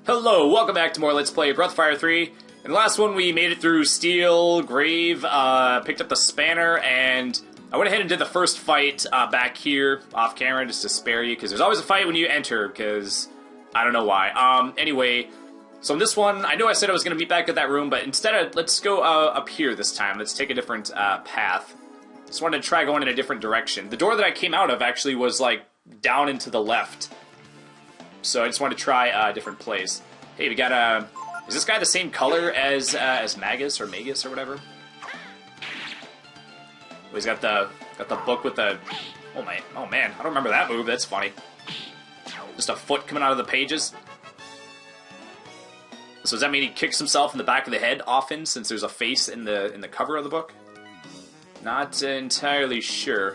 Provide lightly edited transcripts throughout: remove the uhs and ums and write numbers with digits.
Hello, welcome back to more Let's Play Breath of Fire 3. In the last one, we made it through Steel Grave, picked up the Spanner, and I went ahead and did the first fight back here, off camera, just to spare you, because there's always a fight when you enter, because I don't know why. Anyway, so in this one, I know I said I was going to meet back at that room, but instead, let's go up here this time. Let's take a different path. Just wanted to try going in a different direction. The door that I came out of actually was, like, down and to the left. So I just want to try a different place. Hey, we got a... Is this guy the same color as Magus or Magus or whatever? Oh, he's got the book with the... Oh man, I don't remember that move. That's funny. Just a foot coming out of the pages. So does that mean he kicks himself in the back of the head often, since there's a face in the cover of the book? Not entirely sure.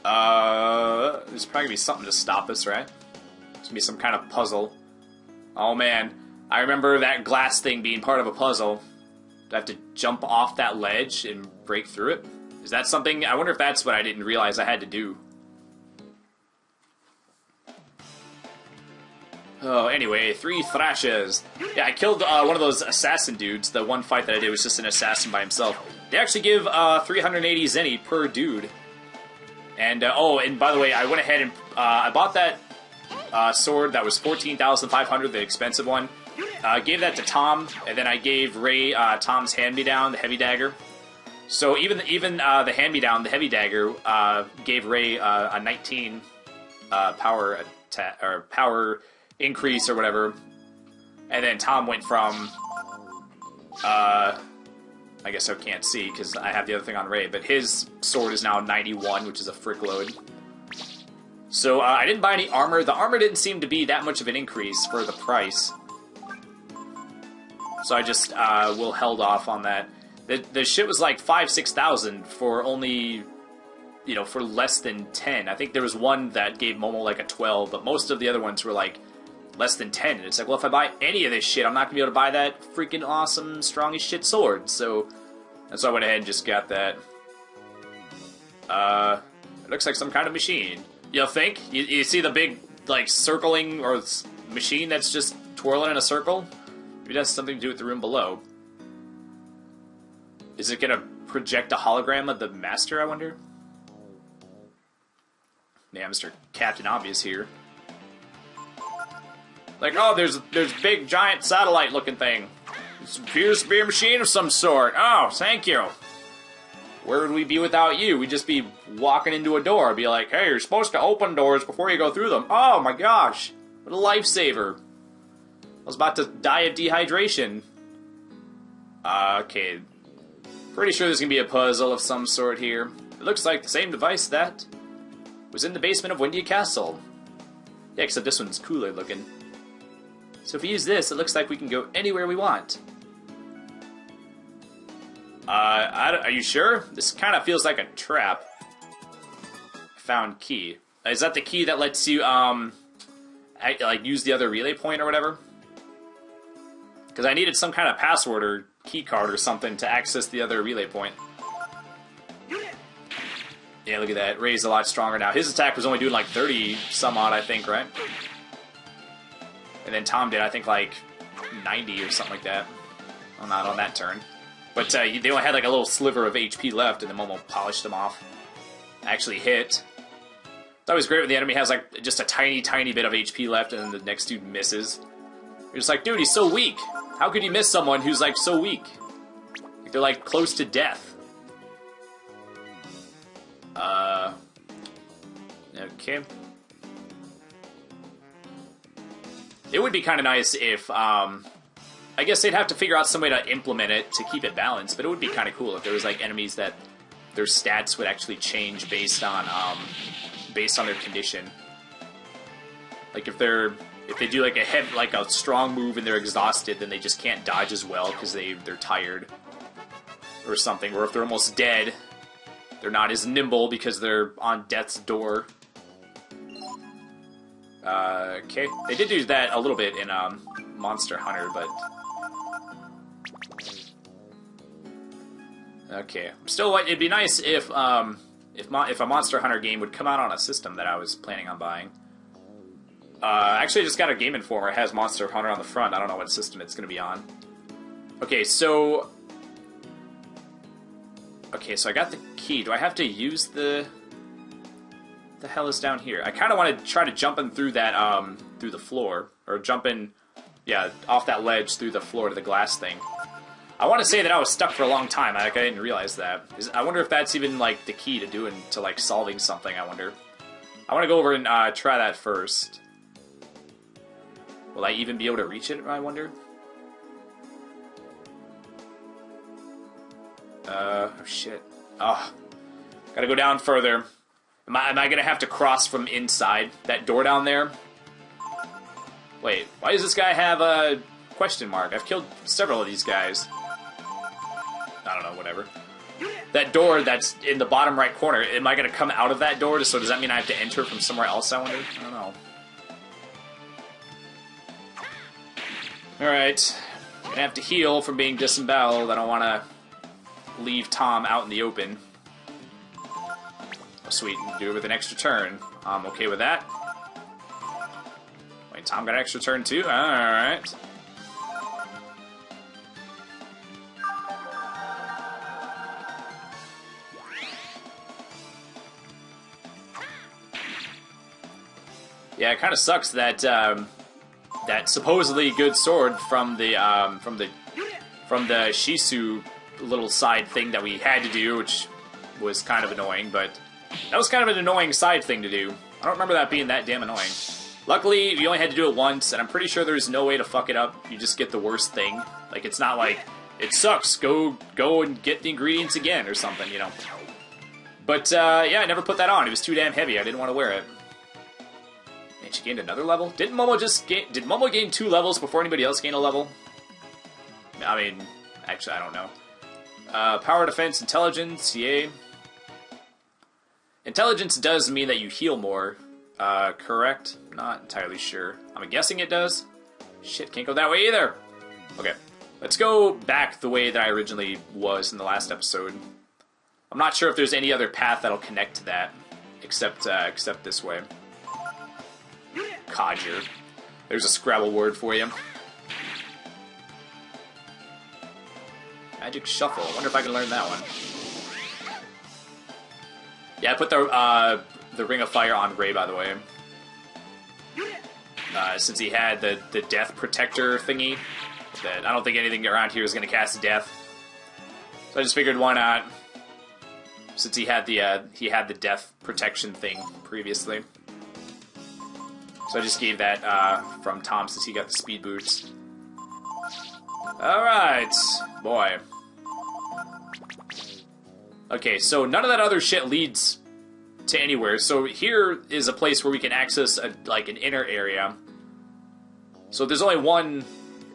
There's probably gonna be something to stop us, right? There's gonna be some kind of puzzle. Oh man, I remember that glass thing being part of a puzzle. Do I have to jump off that ledge and break through it? Is that something? I wonder if that's what I didn't realize I had to do. Oh, anyway, 3 thrashes. Yeah, I killed one of those assassin dudes. The one fight that I did was just an assassin by himself. They actually give 380 zenny per dude. And, oh, and by the way, I went ahead and I bought that sword that was 14,500, the expensive one. Gave that to Tom, and then I gave Ray Tom's hand-me-down, the heavy dagger. So even the hand-me-down, the heavy dagger, gave Ray a 19 power attack, or power increase or whatever. And then Tom went from I guess I can't see because I have the other thing on Ray, but his sword is now 91, which is a frick load. So I didn't buy any armor. The armor didn't seem to be that much of an increase for the price. So I just will held off on that. The shit was like 5,000-6,000 for only, you know, for less than 10. I think there was one that gave Momo like a 12, but most of the other ones were like less than 10. And it's like, well, if I buy any of this shit, I'm not going to be able to buy that freaking awesome, strong as shit sword. So that's why I went ahead and just got that. It looks like some kind of machine. You think? You see the big, like, circling or machine that's just twirling in a circle? Maybe it has something to do with the room below. Is it going to project a hologram of the master, I wonder? Yeah, Mr. Captain Obvious here. Like, oh, there's big, giant satellite-looking thing. It appears to be a machine of some sort. Oh, thank you. Where would we be without you? We'd just be walking into a door. Be like, hey, you're supposed to open doors before you go through them. Oh, my gosh. What a lifesaver. I was about to die of dehydration. Okay. Pretty sure there's going to be a puzzle of some sort here. It looks like the same device that was in the basement of Windia Castle. Yeah, except this one's cooler looking. So if we use this, it looks like we can go anywhere we want. Are you sure? This kind of feels like a trap. Found key. Is that the key that lets you, like, use the other relay point or whatever? Because I needed some kind of password or key card or something to access the other relay point. Yeah, look at that. Ray's a lot stronger now. His attack was only doing like 30 some odd, I think, right? And then Tom did, I think, like 90 or something like that. Well, not on that turn. But they only had like a little sliver of HP left, and then Momo polished them off. Actually hit. It's always great when the enemy has like just a tiny, tiny bit of HP left, and then the next dude misses. You're just like, dude, he's so weak. How could you miss someone who's like so weak? Like, they're like close to death. Okay. It would be kind of nice if, I guess they'd have to figure out some way to implement it to keep it balanced, but it would be kind of cool if there was, like, enemies that their stats would actually change based on their condition. Like, if they do, like, a strong move and they're exhausted, then they just can't dodge as well because they're tired. Or something. Or if they're almost dead, they're not as nimble because they're on death's door. Okay. They did do that a little bit in, Monster Hunter, but... Okay. Still, it'd be nice if a Monster Hunter game would come out on a system that I was planning on buying. Actually, I just got a Game Informer. It has Monster Hunter on the front. I don't know what system it's going to be on. Okay, so... Okay, so I got the key. Do I have to use the... The hell is down here? I kind of want to try to jump in through that, through the floor. Or jump in, yeah, off that ledge through the floor to the glass thing. I want to say that I was stuck for a long time. I didn't realize that. I wonder if that's even, like, the key to like, solving something, I wonder. I want to go over and try that first. Will I even be able to reach it, I wonder? Oh, shit. Oh, gotta go down further. Am I gonna have to cross from inside that door down there? Wait, why does this guy have a question mark? I've killed several of these guys. I don't know, whatever. That door that's in the bottom right corner, am I gonna come out of that door? So does that mean I have to enter from somewhere else, I wonder? I don't know. Alright. Gonna have to heal from being disemboweled. I don't wanna leave Tom out in the open. Oh, sweet. Do it with an extra turn. I'm okay with that. Wait, Tom got an extra turn too? Alright. Yeah, it kind of sucks that that supposedly good sword from the Shisu little side thing that we had to do, which was kind of annoying, but that was kind of an annoying side thing to do. I don't remember that being that damn annoying. Luckily, you only had to do it once, and I'm pretty sure there's no way to fuck it up. You just get the worst thing. Like, it's not like, it sucks, go and get the ingredients again or something, you know. But, yeah, I never put that on. It was too damn heavy. I didn't want to wear it. And she gained another level? Didn't Momo just gain... Did Momo gain 2 levels before anybody else gained a level? I mean, actually, I don't know. Power, defense, intelligence, yay. Intelligence does mean that you heal more, correct? Not entirely sure. I'm guessing it does. Shit, can't go that way either. Okay, let's go back the way that I originally was in the last episode. I'm not sure if there's any other path that'll connect to that, except this way. Codger. There's a Scrabble word for you. Magic Shuffle. I wonder if I can learn that one. Yeah, I put the Ring of Fire on Ray, by the way. Since he had the Death Protector thingy, that I don't think anything around here is going to cast Death. So I just figured, why not? Since he had the Death Protection thing previously. So I just gave that from Tom since he got the speed boots. Alright, boy. Okay, so none of that other shit leads to anywhere. So here is a place where we can access like an inner area. So there's only one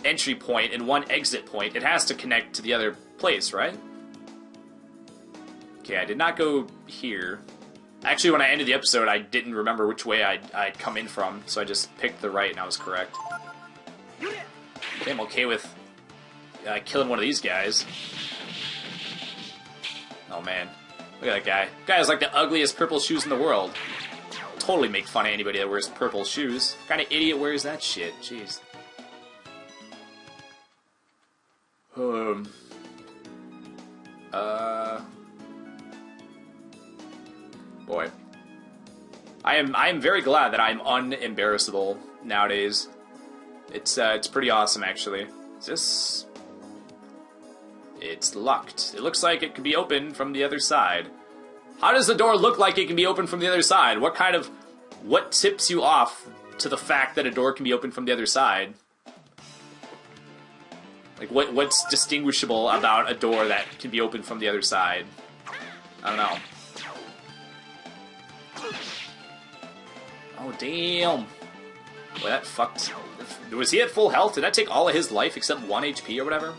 entry point and one exit point. It has to connect to the other place, right? Okay, I did not go here. Actually, when I ended the episode, I didn't remember which way I'd come in from, so I just picked the right and I was correct. Okay, I'm okay with killing one of these guys. Oh man, look at that guy. Guy has like the ugliest purple shoes in the world. Totally make fun of anybody that wears purple shoes. What kind of idiot wears that shit? Jeez. Boy. I am very glad that I'm unembarrassable nowadays. It's pretty awesome, actually. Is this... It's locked. It looks like it can be opened from the other side. How does the door look like it can be opened from the other side? What tips you off to the fact that a door can be opened from the other side? Like, what's distinguishable about a door that can be opened from the other side? I don't know. Oh, damn. Boy, that fucked... Was he at full health? Did that take all of his life except 1 HP or whatever?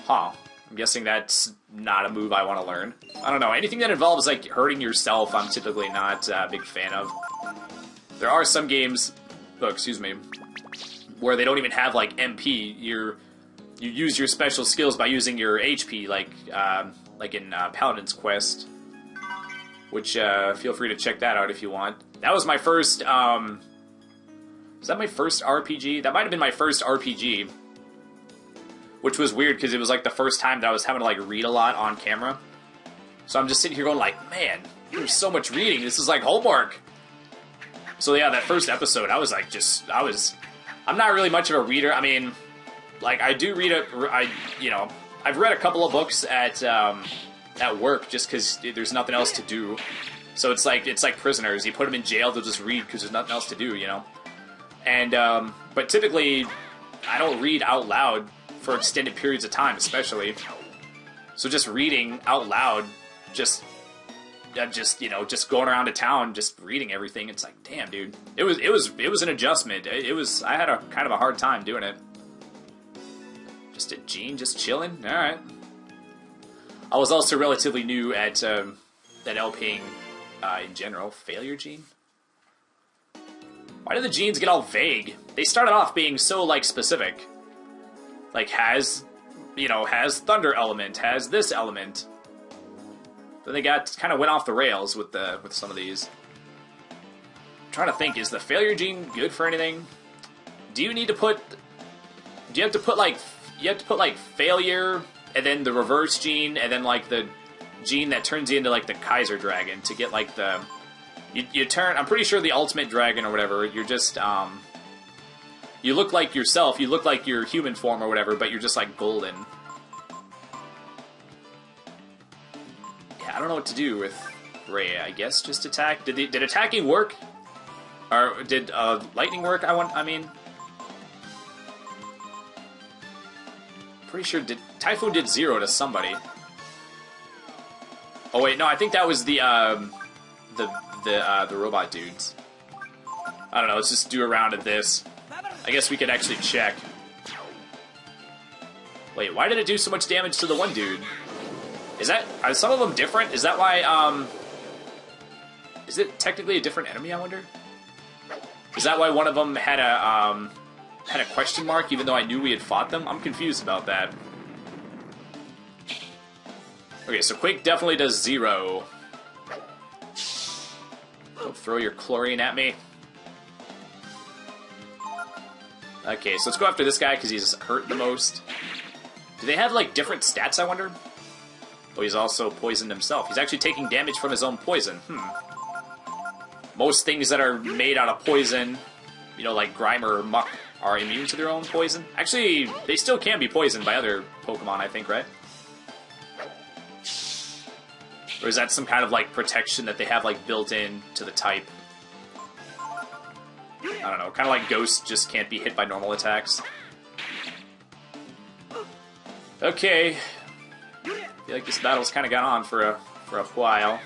Huh. I'm guessing that's not a move I want to learn. I don't know. Anything that involves, like, hurting yourself, I'm typically not a big fan of. There are some games... Oh, excuse me. Where they don't even have, like, MP. You use your special skills by using your HP, like in Paladin's Quest. which feel free to check that out if you want. That was my first, was that my first RPG? That might have been my first RPG, which was weird because it was like the first time that I was having to like read a lot on camera. So I'm just sitting here going like, man, there's so much reading. This is like homework. So yeah, that first episode, I was like, I'm not really much of a reader. I mean, like I do read I've read a couple of books at work just because there's nothing else to do. So it's like prisoners. You put them in jail, they'll just read because there's nothing else to do, you know. And but typically, I don't read out loud for extended periods of time, especially. So just reading out loud, just going around to town, just reading everything. It's like, damn, dude, it was an adjustment. I had a kind of a hard time doing it. Just a Gene, just chilling. All right. I was also relatively new at LPing in general. Failure Gene. Why did the genes get all vague? They started off being so like specific. Like has thunder element, has this element. Then they kind of went off the rails with some of these. I'm trying to think, is the failure gene good for anything? Do you have to put like failure and then the reverse gene and then like the gene that turns you into like the Kaiser Dragon to get like the you turn. I'm pretty sure the ultimate dragon or whatever. You're just you look like yourself. You look like your human form or whatever, but you're just like golden. Yeah, I don't know what to do with Rhea. I guess just attack. Did attacking work? Or did lightning work? I mean, pretty sure Typhoon did 0 to somebody. Oh wait, no, I think that was the robot dudes. I don't know. Let's just do a round of this. I guess we could actually check. Wait, why did it do so much damage to the one dude? Are some of them different? Is that why, is it technically a different enemy, I wonder? Is that why one of them had a question mark, even though I knew we had fought them? I'm confused about that. Okay, so Quake definitely does 0. Don't throw your chlorine at me. Okay, so let's go after this guy because he's hurt the most. Do they have, like, different stats, I wonder? Oh, he's also poisoned himself. He's actually taking damage from his own poison. Most things that are made out of poison, you know, like Grimer or Muck, are immune to their own poison. Actually, they still can be poisoned by other Pokemon, I think, right? Or is that some kind of, like, protection that they have, like, built in to the type? I don't know. Kind of like Ghost just can't be hit by normal attacks. Okay. I feel like this battle's kind of gone on for a while.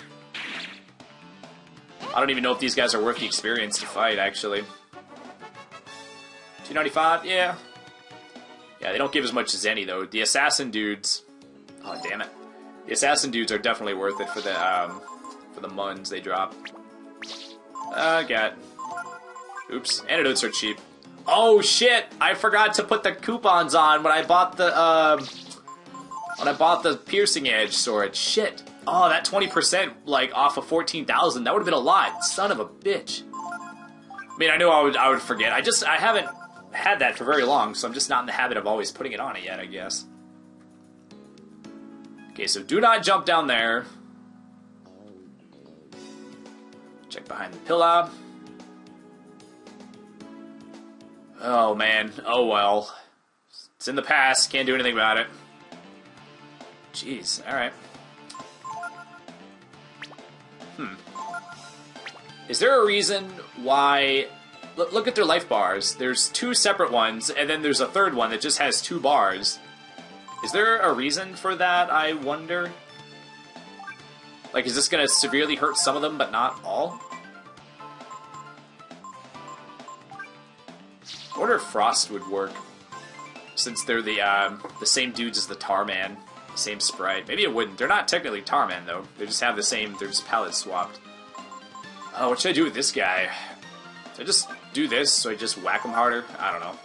I don't even know if these guys are worth the experience to fight, actually. 295? Yeah. Yeah, they don't give as much as any, though. The assassin dudes... Oh, damn it. The assassin dudes are definitely worth it for the muns they drop. God. Oops. Antidotes are cheap. Oh, shit! I forgot to put the coupons on when I bought the piercing edge sword. Shit. Oh, that 20%, like, off of 14,000, that would have been a lot. Son of a bitch. I mean, I knew I would forget. I haven't had that for very long, so I'm just not in the habit of always putting it on it yet, I guess. Okay, so do not jump down there. Check behind the pillar. Oh, man. Oh, well. It's in the past. Can't do anything about it. Jeez. Alright. Is there a reason why... Look at their life bars. There's 2 separate ones, and then there's a third one that just has 2 bars. Is there a reason for that, I wonder? Like, is this going to severely hurt some of them, but not all? I wonder if Frost would work, since they're the same dudes as the Tarman, same sprite. Maybe it wouldn't. They're not technically Tarman, though. They just have the same, they're just palette swapped. Oh, what should I do with this guy? Should I just do this, so I just whack him harder? I don't know.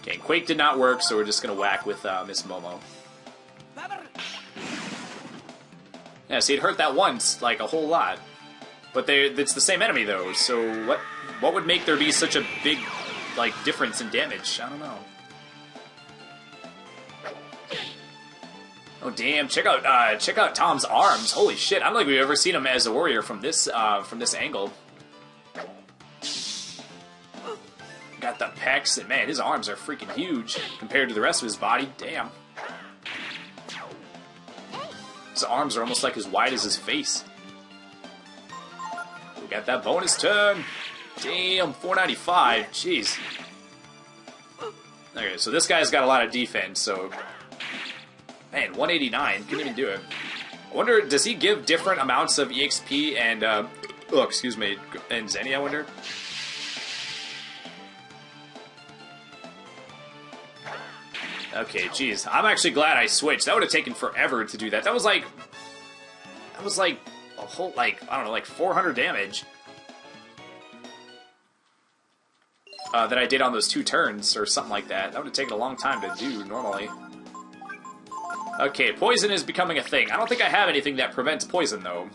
Okay, Quake did not work, so we're just gonna whack with Miss Momo. Yeah, see, it hurt that once, like, a whole lot. But it's the same enemy, though, so what would make there be such a big, like, difference in damage? I don't know. Oh, damn, check out Tom's arms. Holy shit, I don't think we've ever seen him as a warrior from this angle. Got the pecs, and man, his arms are freaking huge compared to the rest of his body. Damn. His arms are almost like as wide as his face. We got that bonus turn. Damn, 495. Jeez. Okay, so this guy's got a lot of defense, so... Man, 189. Couldn't even do it. I wonder, does he give different amounts of EXP and, oh, excuse me, and Zenny, I wonder? Okay, jeez. I'm actually glad I switched. That would have taken forever to do that. That was like a whole, like, I don't know, like 400 damage. That I did on those 2 turns, or something like that. That would have taken a long time to do, normally. Okay, poison is becoming a thing. I don't think I have anything that prevents poison, though.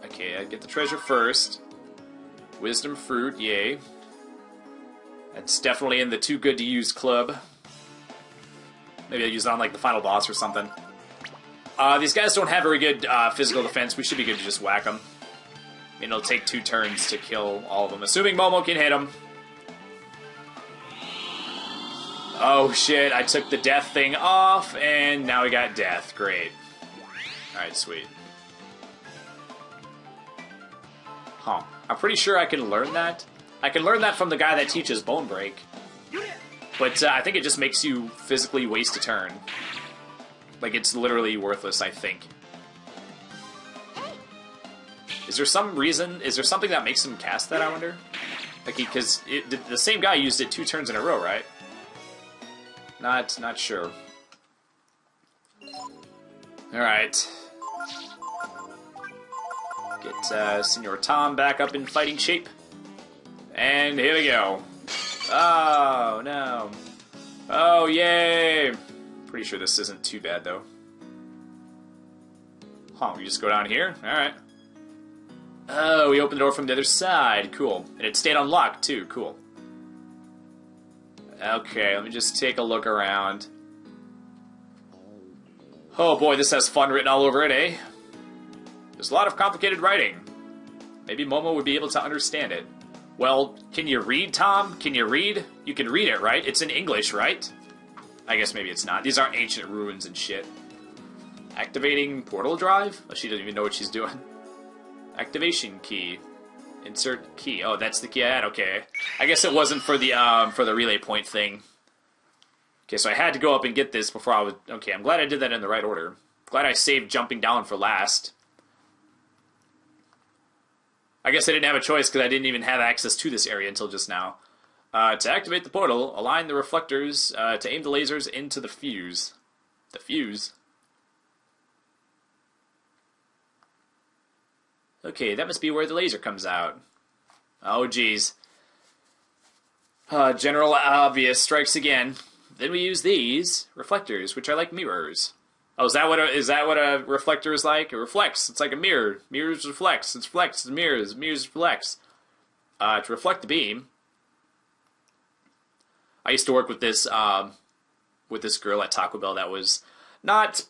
Okay, I get the treasure first. Wisdom fruit, yay. That's definitely in the too good to use club. Maybe I'll use it on like the final boss or something. These guys don't have very good physical defense. We should be good to just whack them. I mean, it'll take 2 turns to kill all of them, assuming Momo can hit them. Oh shit, I took the death thing off, and now we got death. Great. Alright, sweet. Huh. I'm pretty sure I can learn that. I can learn that from the guy that teaches Bone Break. But I think it just makes you physically waste a turn. Like, it's literally worthless, I think. Is there some reason, is there something that makes him cast that, I wonder? Like, because the same guy used it 2 turns in a row, right? Not sure. Alright. Get Senor Tom back up in fighting shape. And here we go. Oh, no. Oh, yay! Pretty sure this isn't too bad, though. Huh, we just go down here? Alright. Oh, we opened the door from the other side. Cool. And it stayed unlocked, too. Cool. Okay, let me just take a look around. Oh boy, this has fun written all over it, eh? There's a lot of complicated writing. Maybe Momo would be able to understand it. Well, can you read, Tom? Can you read? You can read it, right? It's in English, right? I guess maybe it's not. These aren't ancient ruins and shit. Activating portal drive? Oh, she doesn't even know what she's doing. Activation key. Insert key. Oh, that's the key I had. Okay. I guess it wasn't for the relay point thing. Okay, so I had to go up and get this before I was... Okay, I'm glad I did that in the right order. Glad I saved jumping down for last. I guess I didn't have a choice because I didn't even have access to this area until just now. To activate the portal, align the reflectors to aim the lasers into the fuse. The fuse? Okay, that must be where the laser comes out. Oh, geez. General Obvious strikes again. Then we use these reflectors, which are like mirrors. Oh, is that what a reflector is like? It reflects. It's like a mirror. Mirrors reflects. It's reflects. It's mirrors. Mirrors reflects. To reflect the beam. I used to work with this girl at Taco Bell that was not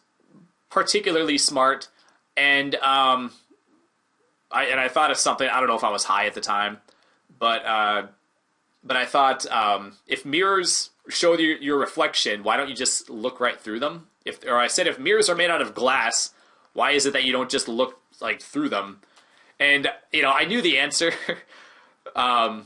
particularly smart, and I thought of something. I don't know if I was high at the time, but I thought if mirrors show your reflection, why don't you just look right through them? I said if mirrors are made out of glass, why is it that you don't just look like through them? And I knew the answer, but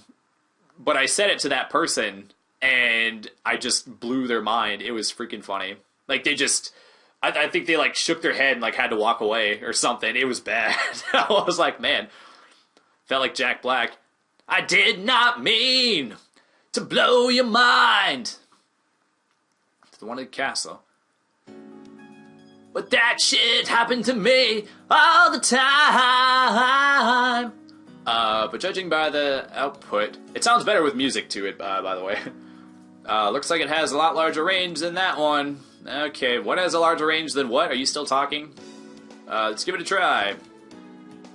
I said it to that person, and I just blew their mind. It was freaking funny. Like they just. I think they like shook their head and like had to walk away or something. It was bad. I was like, man, felt like Jack Black. I did not mean to blow your mind. The one at the castle. But that shit happened to me all the time. But judging by the output, it sounds better with music to it, by the way. Looks like it has a lot larger range than that one. Okay, what has a larger range than what? Are you still talking? Let's give it a try.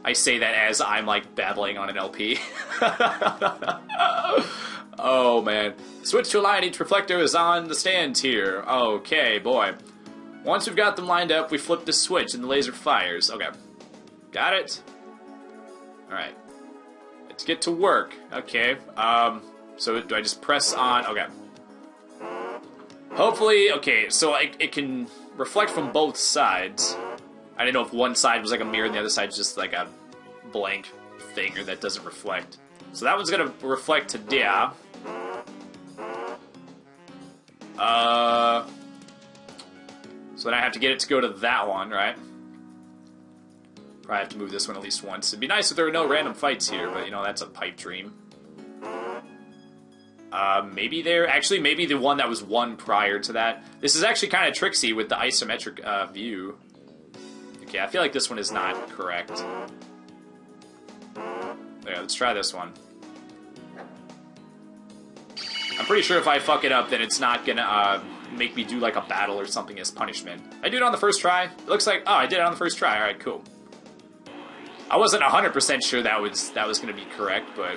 I say that as I'm, like, babbling on an LP. Oh, man. Switch to a line, each reflector is on the stand here. Okay, boy. Once we've got them lined up, we flip the switch and the laser fires. Okay. Got it? Alright. Let's get to work. Okay. So do I just press on? Okay. Hopefully, okay, so it can reflect from both sides. I didn't know if one side was like a mirror and the other side's just like a blank thing or that doesn't reflect. So that one's gonna reflect to there. So then I have to get it to go to that one, right? Probably have to move this one at least once. It'd be nice if there were no random fights here, but you know, that's a pipe dream. Maybe there... Actually, maybe the one that was one prior to that. This is actually kind of tricksy with the isometric view. Okay, I feel like this one is not correct. Yeah, let's try this one. I'm pretty sure if I fuck it up, then it's not gonna make me do like a battle or something as punishment. I do it on the first try. It looks like... Oh, I did it on the first try. Alright, cool. I wasn't 100% sure that was gonna be correct, but...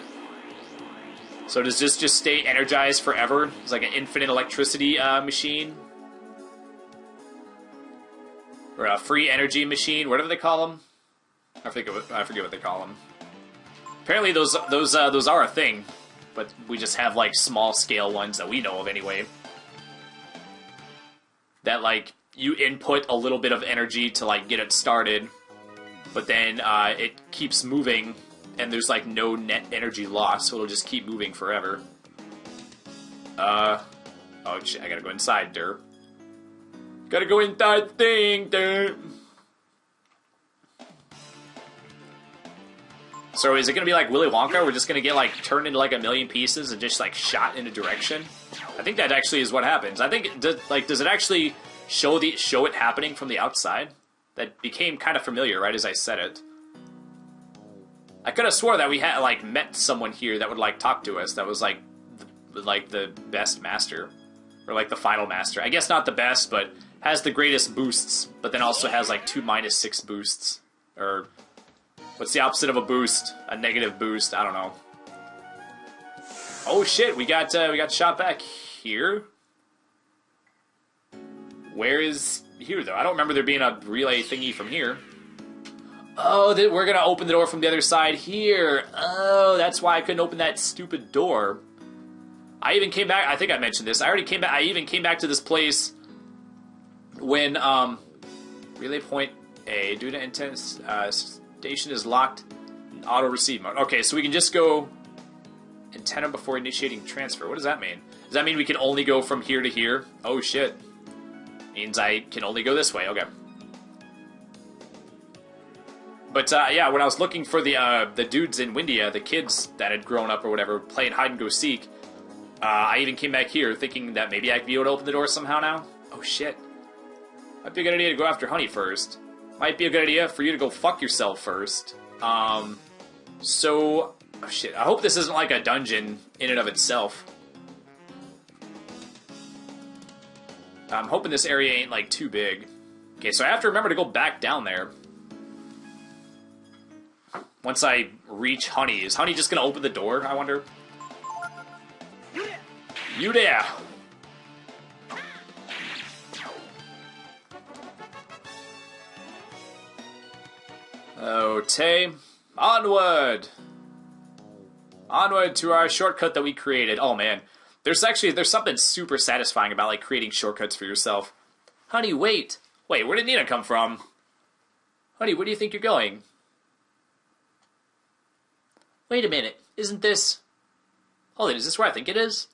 So does this just stay energized forever? It's like an infinite electricity machine? Or a free energy machine, whatever they call them. I forget what they call them. Apparently those are a thing, but we just have like small scale ones that we know of anyway. That like you input a little bit of energy to like get it started, but then it keeps moving and there's like no net energy loss, so it'll just keep moving forever. Oh shit, I gotta go inside, der. Gotta go inside thing, der. So is it gonna be like Willy Wonka? We're just gonna get like turned into like a million pieces and just like shot in a direction? I think that actually is what happens. I think does it actually show it happening from the outside? That became kind of familiar right as I said it. I could have swore that we had like met someone here that would like talk to us. That was like the best master, or like the final master. I guess not the best, but has the greatest boosts. But then also has like 2 -6 boosts, or what's the opposite of a boost? A negative boost. I don't know. Oh shit! We got shot back here. Where is here though? I don't remember there being a relay thingy from here. Oh, we're gonna open the door from the other side here. Oh, that's why I couldn't open that stupid door. I even came back. I think I mentioned this. I even came back to this place when relay point A due to intense station is locked in auto receive mode. Okay, so we can just go antenna before initiating transfer. What does that mean? Does that mean we can only go from here to here? Oh shit. Means I can only go this way. Okay. But yeah, when I was looking for the dudes in Windia, the kids that had grown up or whatever, playing hide and go seek, I even came back here thinking that maybe I'd be able to open the door somehow now. Oh shit. Might be a good idea to go after Honey first. Might be a good idea for you to go fuck yourself first. So, oh shit, I hope this isn't like a dungeon in and of itself. I'm hoping this area ain't like too big. Okay, so I have to remember to go back down there. Once I reach Honey. Is Honey just gonna open the door, I wonder? You there! Okay. Onward! Onward to our shortcut that we created. Oh man. There's something super satisfying about like creating shortcuts for yourself. Honey, wait! Wait, where did Nina come from? Honey, where do you think you're going? Wait a minute, isn't this... Hold it, is this where I think it is?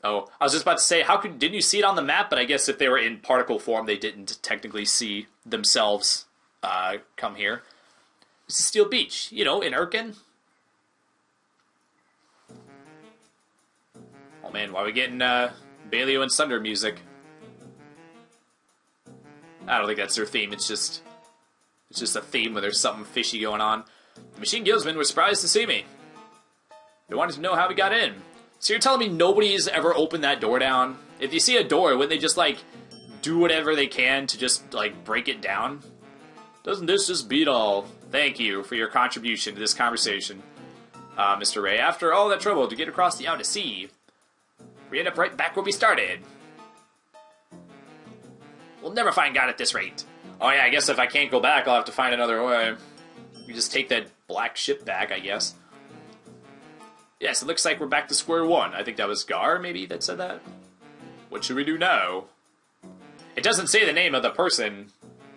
Oh, I was just about to say, didn't you see it on the map? But I guess if they were in particle form, they didn't technically see themselves come here. This is Steel Beach, you know, in Irken. Oh man, why are we getting Baleo and Sunder music? I don't think that's their theme, it's just a theme where there's something fishy going on. The Machine Guildsmen were surprised to see me. They wanted to know how we got in. So you're telling me nobody's ever opened that door down? If you see a door, wouldn't they just, like, do whatever they can to just, like, break it down? Doesn't this just beat all? Thank you for your contribution to this conversation, Mr. Ray. After all that trouble to get across the outer sea, we end up right back where we started. We'll never find God at this rate. Oh yeah, I guess if I can't go back, I'll have to find another way. You just take that black ship back, I guess. Yes, it looks like we're back to square one. I think that was Gar, maybe, that said that. What should we do now? It doesn't say the name of the person,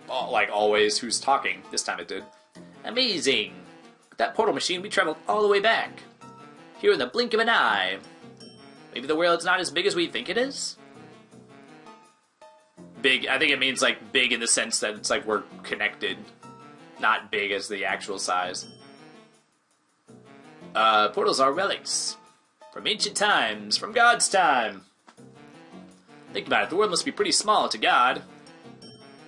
like always, who's talking. This time it did. Amazing. With that portal machine, we traveled all the way back. Here in the blink of an eye. Maybe the world's not as big as we think it is? Big, I think it means, like, big in the sense that it's like we're connected. Not big as the actual size. Portals are relics. From ancient times, from God's time. Think about it, the world must be pretty small to God.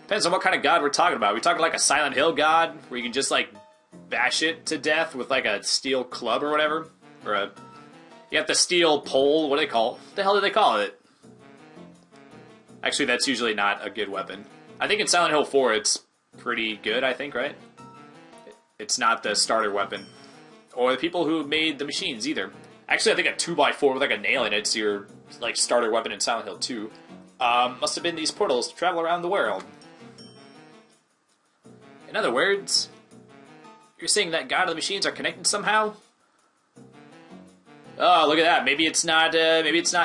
Depends on what kind of God we're talking about. Are we talking like a Silent Hill God, where you can just, like, bash it to death with, like, a steel club or whatever? Or a... You got the steel pole, what do they call it? What the hell do they call it? Actually, that's usually not a good weapon. I think in Silent Hill 4 it's pretty good, I think, right? It's not the starter weapon. Or the people who made the machines, either. Actually, I think a 2x4 with, like, a nail in it's your, like, starter weapon in Silent Hill 2. Must have been these portals to travel around the world. In other words, you're saying that God and the machines are connected somehow? Oh, look at that. Maybe it's not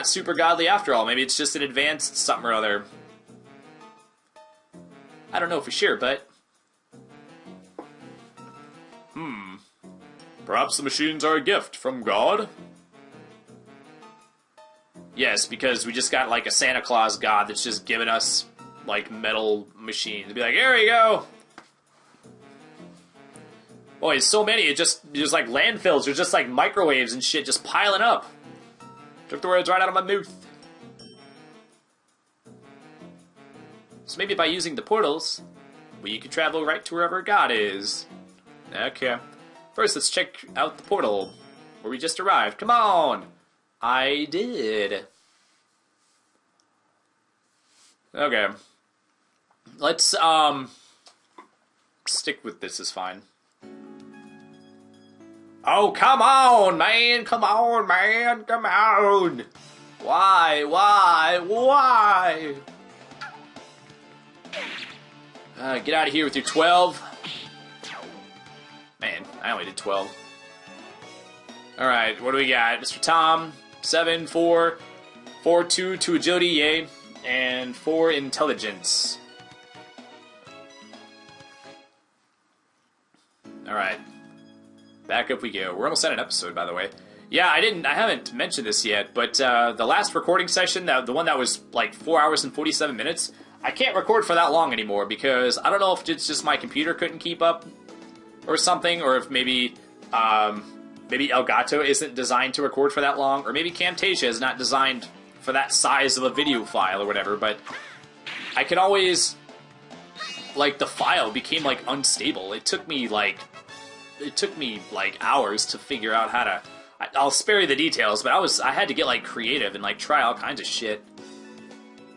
super godly after all. Maybe it's just an advanced something or other. I don't know for sure, but... Perhaps the machines are a gift from God? Yes, because we just got, like, a Santa Claus god that's just giving us, like, metal machines. Be like, here you go! Boy, so many, it's just like landfills, there's just like microwaves and shit just piling up. Took the words right out of my mouth. So maybe by using the portals, we could travel right to wherever God is. Okay. First, let's check out the portal where we just arrived. Come on! I did. Okay. Let's, stick with this is fine. Oh, come on, man! Come on, man! Come on! Why? Get out of here with your 12. Man, I only did 12. Alright, what do we got? Mr. Tom, 7, 4, 4, 2 agility, yay, and 4 intelligence. Alright. Back up we go. We're almost at an episode, by the way. Yeah, I haven't mentioned this yet, but the last recording session, the one that was like 4 hours and 47 minutes, I can't record for that long anymore because I don't know if it's just my computer couldn't keep up or something, or if maybe Elgato isn't designed to record for that long, or maybe Camtasia is not designed for that size of a video file or whatever, but I could always, like, the file became, like, unstable. It took me, like, hours to figure out how to... I'll spare you the details, but I had to get, like, creative and, like, try all kinds of shit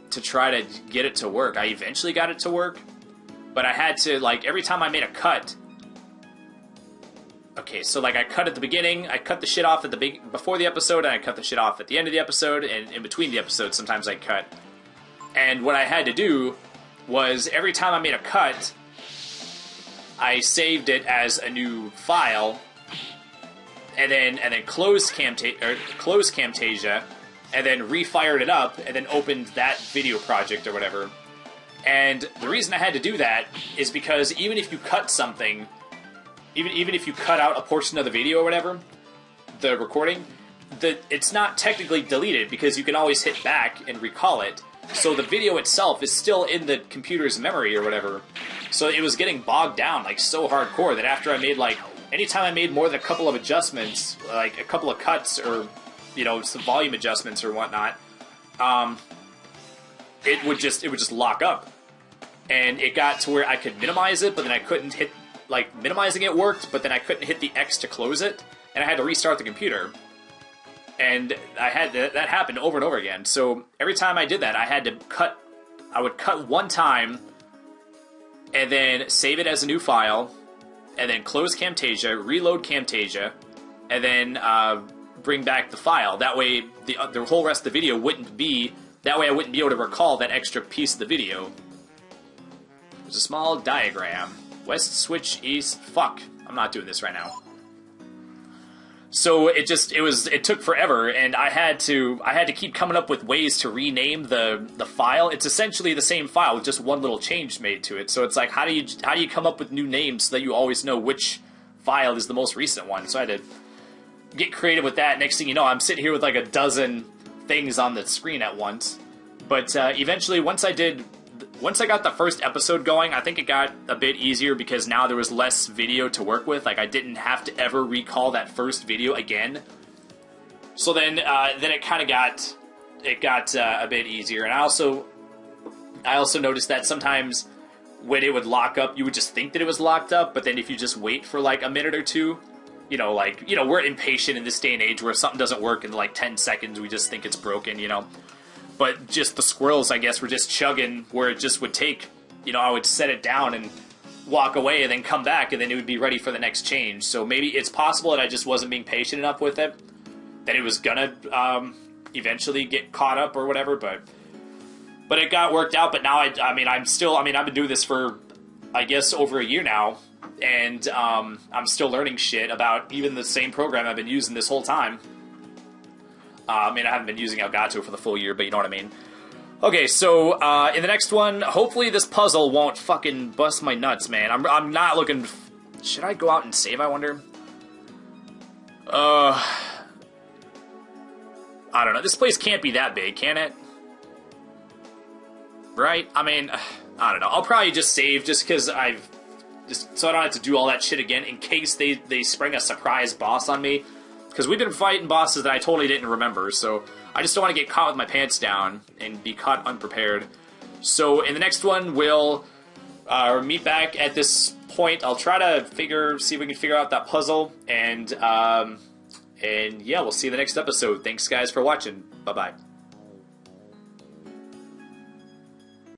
to try to get it to work. I eventually got it to work, but I had to, like, every time I made a cut... Okay, so, like, I cut at the beginning, I cut the shit off at the before the episode, and I cut the shit off at the end of the episode, and in between the episodes, sometimes I cut. And what I had to do was, every time I made a cut, I saved it as a new file, and then closed Camtasia, and then refired it up, and then opened that video project or whatever. And the reason I had to do that is because even if you cut something, even if you cut out a portion of the video or whatever, the recording, it's not technically deleted because you can always hit back and recall it. So the video itself is still in the computer's memory or whatever. So it was getting bogged down, like, so hardcore that after I made, like, anytime I made more than a couple of adjustments, like a couple of cuts or, you know, some volume adjustments or whatnot, it would just lock up. And it got to where I could minimize it, but then I couldn't hit, like, minimizing it worked, but then I couldn't hit the X to close it, and I had to restart the computer. And I had that happened over and over again. So every time I did that, I would cut one time, and then save it as a new file, and then close Camtasia, reload Camtasia, and then bring back the file. That way, the whole rest of the video wouldn't be. That way, I wouldn't be able to recall that extra piece of the video. There's a small diagram. West switch east. Fuck, I'm not doing this right now. So it took forever, and I had to keep coming up with ways to rename the file. It's essentially the same file with just one little change made to it. So it's like, how do you come up with new names so that you always know which file is the most recent one? So I had to get creative with that. Next thing you know, I'm sitting here with like a dozen things on the screen at once. But eventually, once I got the first episode going, I think it got a bit easier because now there was less video to work with. Like, I didn't have to ever recall that first video again. So then it kind of got a bit easier. And I also noticed that sometimes when it would lock up, you would just think that it was locked up. But then if you just wait for like a minute or two, we're impatient in this day and age where if something doesn't work in like 10 seconds, we just think it's broken, But just the squirrels, I guess, were just chugging where it just would take, I would set it down and walk away and then come back and then it would be ready for the next change. So maybe it's possible that I just wasn't being patient enough with it, that it was gonna eventually get caught up or whatever, but it got worked out. But now I've been doing this for, I guess, over a year now, and I'm still learning shit about even the same program I've been using this whole time. I haven't been using Elgato for the full year, but you know what I mean. Okay, so in the next one, hopefully this puzzle won't fucking bust my nuts, man. I'm not looking. Should I go out and save, I wonder? I don't know. This place can't be that big, can it? Right? I mean, I don't know. I'll probably just save just because so I don't have to do all that shit again in case they spring a surprise boss on me. Because we've been fighting bosses that I totally didn't remember, so I just don't want to get caught with my pants down and be caught unprepared. So in the next one, we'll meet back at this point. I'll try to see if we can figure out that puzzle, and yeah, we'll see you in the next episode. Thanks, guys, for watching. Bye-bye.